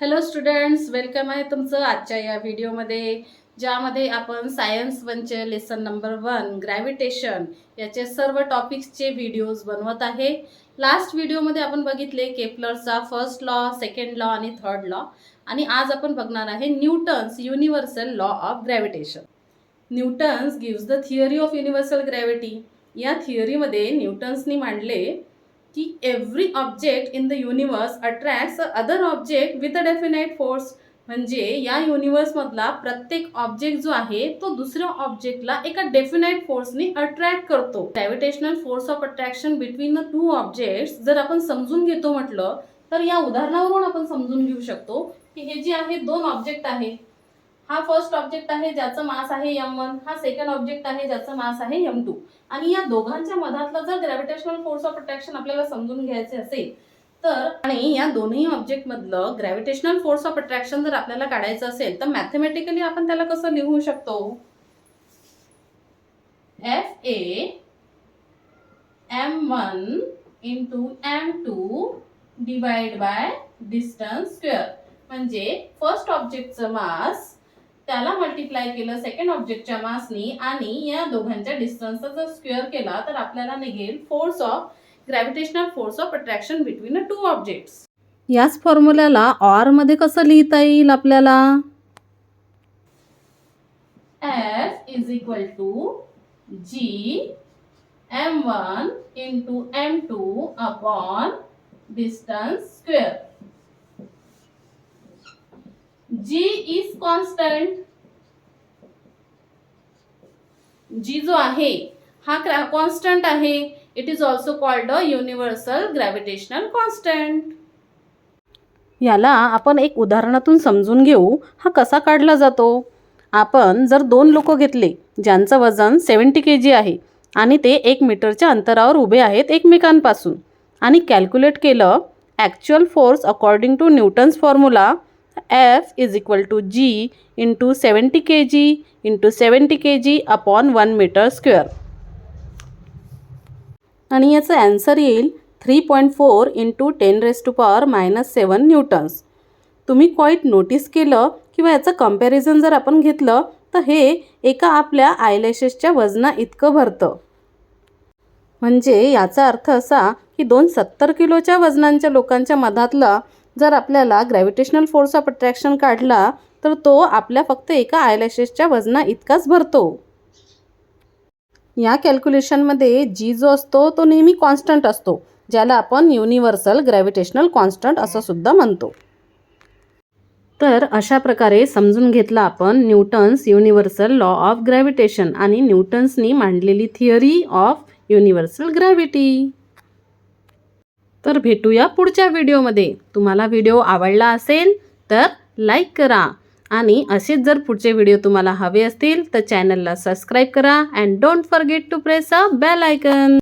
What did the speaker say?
Hello students, welcome आहे तुमचं आजच्या या व्हिडिओमध्ये, ज्यामध्ये आपण सायन्स 1चे लेसन नंबर 1 ग्रॅव्हिटेशन याचे सर्व टॉपिक्सचे व्हिडिओज बनवत आहे. लास्ट व्हिडिओमध्ये आपण बघितले केपलरचा फर्स्ट लॉ, सेकंड लॉ आणि थर्ड लॉ, आणि आज आपण बघणार आहे Newton's universal law of gravitation. Newton's gives the theory of universal gravity. या थिअरीमध्ये न्यूटन्सनी मांडले की every object in the universe attracts other object with a definite force. म्हणजे या युनिवर्समधला प्रत्येक ऑब्जेक्ट जो आहे तो दुसऱ्या ऑब्जेक्टला एका डेफिनाइट फोर्सनी अट्रॅक्ट करतो. Gravitational force of attraction between the two objects जर आपण समजून घेतो म्हटलं तर या उदाहरणावरून आपण समजून घेऊ शकतो की हे जे आहे दोन ऑब्जेक्ट आहे. हा फर्स्ट ऑब्जेक्ट आहे ज्याचं मास आहे m1, हा सेकंड ऑब्जेक्ट आहे ज्याचं मास आहे m2, आणि या दोघांच्या मधातला जर ग्रॅव्हिटेशनल फोर्स ऑफ अट्रॅक्शन आपल्याला समजून घ्यायचे असेल तर, आणि या दोन्ही ऑब्जेक्ट मधलं ग्रॅव्हिटेशनल फोर्स ऑफ अट्रॅक्शन जर आपल्याला काढायचं असेल तर मॅथमॅटिकली आपण त्याला कसं लिहू शकतो? Fa m1 into m2 divide by distance square. म्हणजे फर्स्ट ऑब्जेक्टचं मास त्याला मल्टिप्लाय केलं सेकंड ऑब्जेक्टच्या मासनी आणि या दोघांच्या डिस्टन्सचा जर स्क्वेअर केला तर आपल्याला निघेल force of gravitational force of attraction between the two objects. याच फॉर्म्युल्याला ऑर मध्ये कसं लिहिता येईल आपल्याला? F is equal to G m1 into m2 upon distance square. G is constant. G जो आहे हा कॉन्स्टंट आहे. It is also called a universal gravitational constant. याला आपण एक उदाहरणातून समजून घेऊ हा कसा काढला जातो. आपण जर दोन लोक घेतले ज्यांचं वजन 70 kg आहे आणि ते 1 मीटरच्या अंतरावर उभे आहेत एकमेकांपासून, आणि कॅल्क्युलेट केलं actual force according to Newton's formula F is equal to G into 70 kg into 70 kg upon 1 metre square, आणि याचं ॲन्सर येईल 3.4 इंटू 10⁻⁻7 न्यूटन्स. तुम्ही क्वाईट नोटीस केलं किंवा याचं कम्पॅरिझन जर आपण घेतलं तर हे एका आपल्या आयलॅशेसच्या वजना इतकं भरतं. म्हणजे याचा अर्थ असा की 70 किलोच्या वजनांच्या लोकांच्या मधातला जर आपल्याला ग्रॅव्हिटेशनल फोर्स ऑफ अट्रॅक्शन काढला तर तो आपल्या फक्त एका आयलॅशेसच्या वजना इतकाच भरतो. या कॅल्क्युलेशनमध्ये जी जो असतो तो नेहमी कॉन्स्टंट असतो, ज्याला आपण युनिव्हर्सल ग्रॅव्हिटेशनल कॉन्स्टंट असं सुद्धा म्हणतो. तर अशा प्रकारे समजून घेतला आपण Newton's universal law of gravitation आणि न्यूटन्सनी मांडलेली थिअरी ऑफ युनिव्हर्सल ग्रॅव्हिटी. तर भेटूया पुढच्या व्हिडिओमध्ये. तुम्हाला व्हिडिओ आवडला असेल तर लाईक करा, आणि असेच जर पुढचे व्हिडिओ तुम्हाला हवे असतील तर चॅनलला सबस्क्राईब करा and don't forget to press a bell icon.